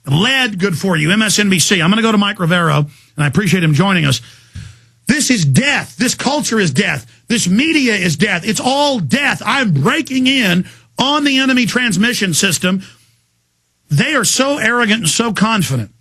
Lead, good for you. MSNBC. I'm going to go to Mike Rivero, and I appreciate him joining us. This is death. This culture is death. This media is death. It's all death. I'm breaking in on the enemy transmission system. They are so arrogant and so confident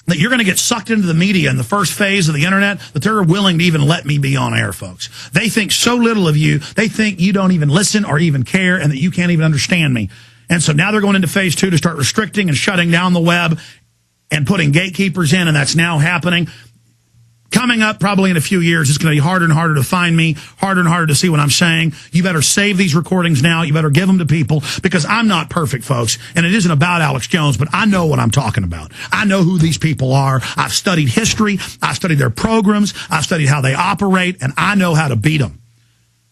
that you're going to get sucked into the media in the first phase of the internet that they're willing to even let me be on air, folks. They think so little of you. They think you don't even listen or even care and that you can't even understand me. And so now they're going into phase 2 to start restricting and shutting down the web and putting gatekeepers in, and that's now happening. Coming up probably in a few years, it's going to be harder and harder to find me, harder and harder to see what I'm saying. You better save these recordings now. You better give them to people because I'm not perfect, folks. And it isn't about Alex Jones, but I know what I'm talking about. I know who these people are. I've studied history. I've studied their programs. I've studied how they operate, and I know how to beat them.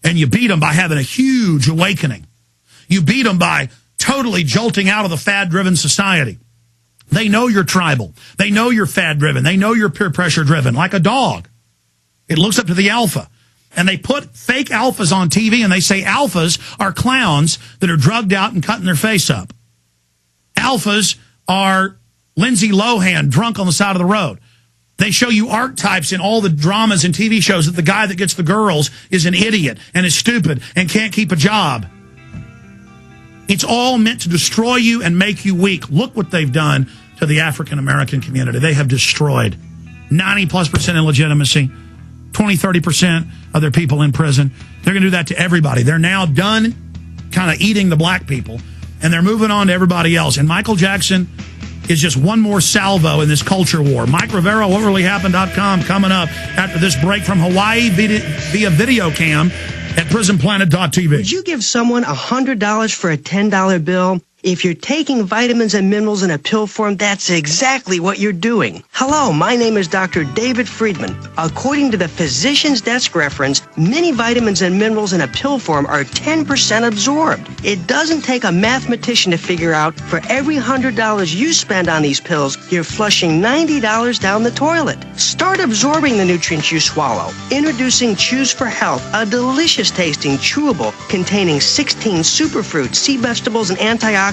And you beat them by having a huge awakening. You beat them by totally jolting out of the fad-driven society. They know you're tribal. They know you're fad-driven. They know you're peer pressure-driven, like a dog. It looks up to the alpha. And they put fake alphas on TV, and they say alphas are clowns that are drugged out and cutting their face up. Alphas are Lindsay Lohan drunk on the side of the road. They show you archetypes in all the dramas and TV shows that the guy that gets the girls is an idiot and is stupid and can't keep a job. It's all meant to destroy you and make you weak. Look what they've done to the African-American community. They have destroyed 90+% illegitimacy, 20-30% of their people in prison. They're going to do that to everybody. They're now done kind of eating the black people, and they're moving on to everybody else. And Michael Jackson is just one more salvo in this culture war. Mike Rivero, whatreallyhappened.com, coming up after this break from Hawaii via video cam at prisonplanet.tv. Would you give someone $100 for a $10 bill? If you're taking vitamins and minerals in a pill form, that's exactly what you're doing. Hello, my name is Dr. David Friedman. According to the Physician's Desk Reference, many vitamins and minerals in a pill form are 10% absorbed. It doesn't take a mathematician to figure out for every $100 you spend on these pills, you're flushing $90 down the toilet. Start absorbing the nutrients you swallow. Introducing Choose for Health, a delicious tasting chewable containing 16 superfruits, sea vegetables, and antioxidants.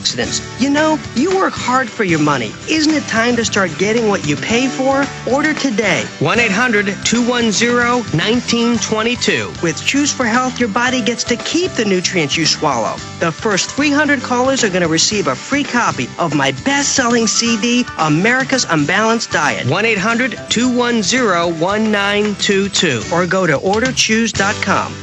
You know, you work hard for your money. Isn't it time to start getting what you pay for? Order today. 1-800-210-1922. With Choose for Health, your body gets to keep the nutrients you swallow. The first 300 callers are going to receive a free copy of my best-selling CD, America's Unbalanced Diet. 1-800-210-1922. Or go to orderchoose.com.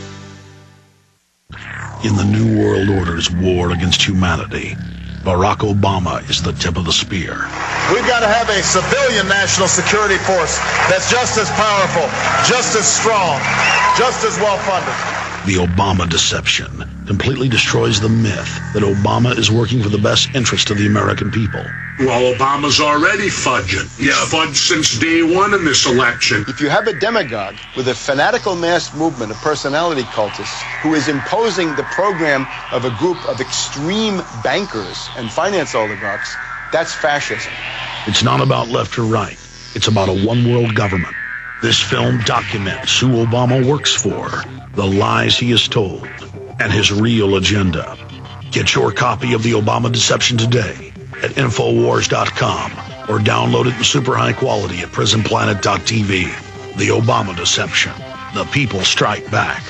In the New World Order's war against humanity, Barack Obama is the tip of the spear. We've got to have a civilian national security force that's just as powerful, just as strong, just as well-funded. The Obama deception completely destroys the myth that Obama is working for the best interest of the American people. Well, Obama's already fudging. He's fudged since day one in this election. If you have a demagogue with a fanatical mass movement of personality cultists who is imposing the program of a group of extreme bankers and finance oligarchs, that's fascism. It's not about left or right. It's about a one-world government. This film documents who Obama works for, the lies he has told, and his real agenda. Get your copy of The Obama Deception today at Infowars.com or download it in super high quality at PrisonPlanet.tv. The Obama Deception. The people strike back.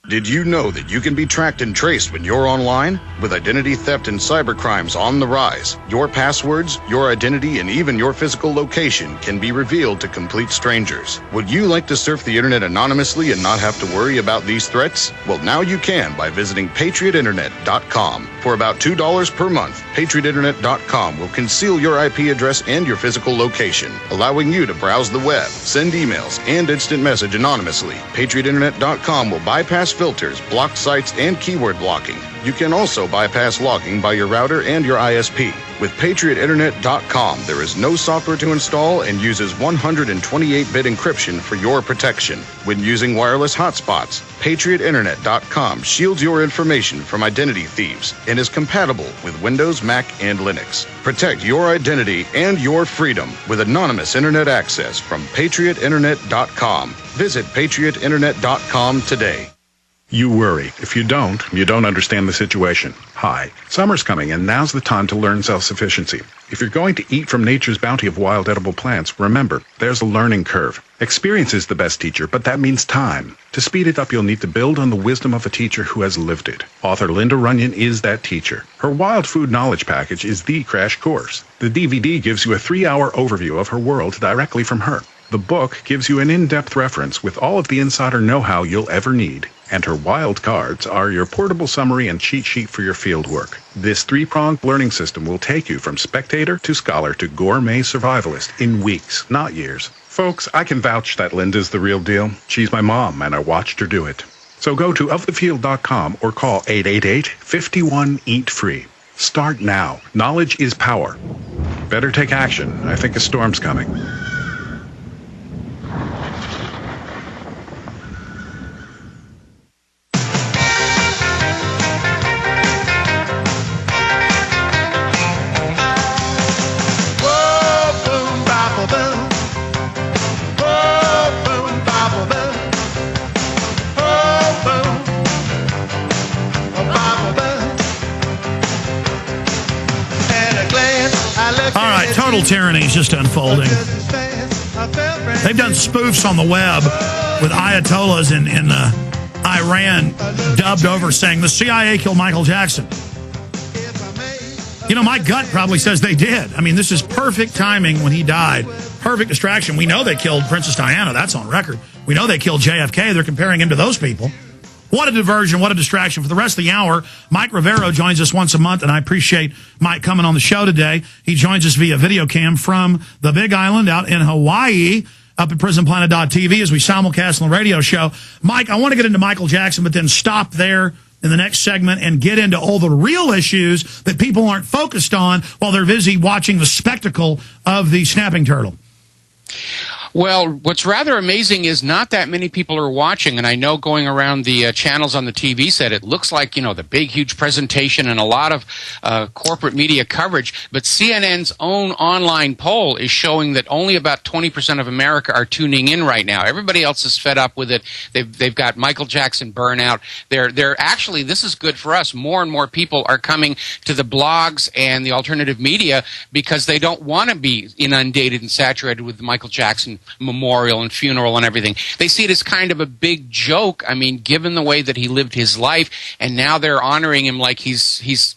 Did you know that you can be tracked and traced when you're online? With identity theft and cybercrimes on the rise, your passwords, your identity, and even your physical location can be revealed to complete strangers. Would you like to surf the internet anonymously and not have to worry about these threats? Well, now you can by visiting PatriotInternet.com. For about $2 per month, PatriotInternet.com will conceal your IP address and your physical location, allowing you to browse the web, send emails, and instant message anonymously. PatriotInternet.com will bypass filters, block sites, and keyword blocking. You can also bypass logging by your router and your ISP. With PatriotInternet.com, there is no software to install and uses 128-bit encryption for your protection. When using wireless hotspots, PatriotInternet.com shields your information from identity thieves and is compatible with Windows, Mac, and Linux. Protect your identity and your freedom with anonymous internet access from PatriotInternet.com. Visit PatriotInternet.com today. You worry. If you don't understand the situation. Hi, summer's coming, and now's the time to learn self-sufficiency. If you're going to eat from nature's bounty of wild edible plants, remember, there's a learning curve. Experience is the best teacher, but that means time. To speed it up, you'll need to build on the wisdom of a teacher who has lived it. Author Linda Runyon is that teacher. Her Wild Food Knowledge Package is the crash course. The DVD gives you a 3-hour overview of her world directly from her. The book gives you an in-depth reference with all of the insider know-how you'll ever need. And her wild cards are your portable summary and cheat sheet for your field work. This 3-pronged learning system will take you from spectator to scholar to gourmet survivalist in weeks, not years. Folks, I can vouch that Linda's the real deal. She's my mom, and I watched her do it. So go to ofthefield.com or call 888-51-EAT-FREE. Start now. Knowledge is power. Better take action. I think a storm's coming. Total tyranny is just unfolding. They've done spoofs on the web with Ayatollahs in Iran dubbed over saying the CIA killed Michael Jackson. You know, my gut probably says they did. I mean, this is perfect timing when he died. Perfect distraction. We know they killed Princess Diana. That's on record. We know they killed JFK. They're comparing him to those people. What a diversion, what a distraction. For the rest of the hour, Mike Rivero joins us once a month, and I appreciate Mike coming on the show today. He joins us via video cam from the Big Island out in Hawaii, up at PrisonPlanet.tv as we simulcast on the radio show. Mike, I want to get into Michael Jackson, but then stop there in the next segment and get into all the real issues that people aren't focused on while they're busy watching the spectacle of the snapping turtle. Well, what's rather amazing is not that many people are watching, and I know going around the channels on the TV set, it looks like, you know, the big, huge presentation and a lot of corporate media coverage, but CNN's own online poll is showing that only about 20% of America are tuning in right now. Everybody else is fed up with it. They've got Michael Jackson burnout. They're actually, this is good for us. More and more people are coming to the blogs and the alternative media because they don't want to be inundated and saturated with the Michael Jackson memorial and funeral and everything. They see it as kind of a big joke. I mean, given the way that he lived his life, and now they're honoring him like he's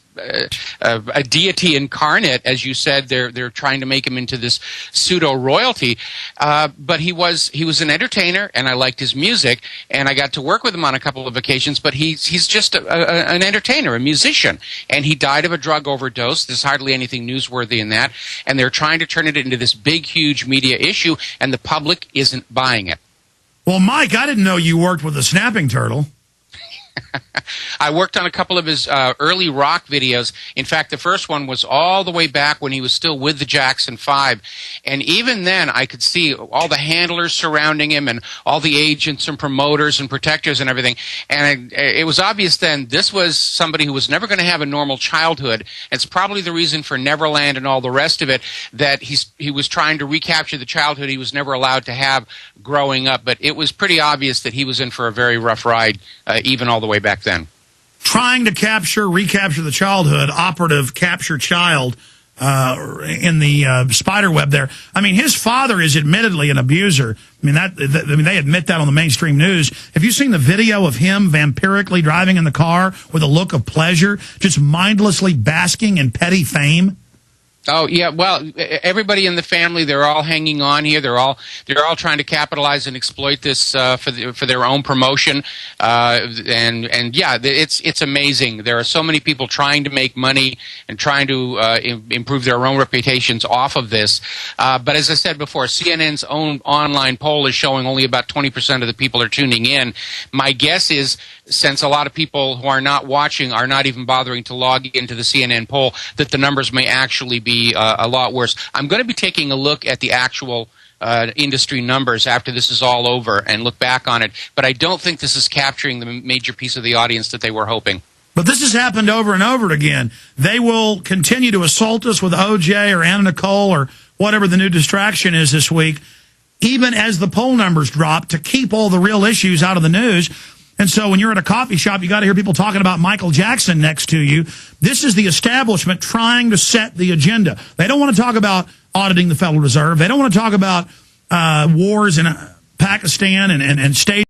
a deity incarnate, as you said. They're trying to make him into this pseudo royalty, but he was an entertainer, and I liked his music, and I got to work with him on a couple of occasions. But he's just an entertainer, a musician, and he died of a drug overdose. There's hardly anything newsworthy in that, and they're trying to turn it into this big, huge media issue, and the public isn't buying it. Well, Mike, I didn't know you worked with a snapping turtle. I worked on a couple of his early rock videos. In fact, the first one was all the way back when he was still with the Jackson 5. And even then, I could see all the handlers surrounding him and all the agents and promoters and protectors and everything. And it was obvious then this was somebody who was never going to have a normal childhood. It's probably the reason for Neverland and all the rest of it, that he was trying to recapture the childhood he was never allowed to have growing up. But it was pretty obvious that he was in for a very rough ride, even all the way back then. Trying to recapture the childhood, operative capture child in the spider web there. I mean, his father is admittedly an abuser. I mean, they admit that on the mainstream news. Have you seen the video of him vampirically driving in the car with a look of pleasure, just mindlessly basking in petty fame? Oh yeah, well, everybody in the family, they're all hanging on here. They're all trying to capitalize and exploit this for their own promotion. And yeah, it's amazing. There are so many people trying to make money and trying to improve their own reputations off of this. But as I said before, CNN's own online poll is showing only about 20% of the people are tuning in. My guess is, since a lot of people who are not watching are not even bothering to log into the CNN poll, that the numbers may actually be a lot worse. I'm going to be taking a look at the actual industry numbers after this is all over and look back on it, but I don't think this is capturing the major piece of the audience that they were hoping. But this has happened over and over again. They will continue to assault us with OJ or Anna Nicole or whatever the new distraction is this week, even as the poll numbers drop, to keep all the real issues out of the news. And so when you're at a coffee shop, you got to hear people talking about Michael Jackson next to you. This is the establishment trying to set the agenda. They don't want to talk about auditing the Federal Reserve. They don't want to talk about wars in Pakistan and state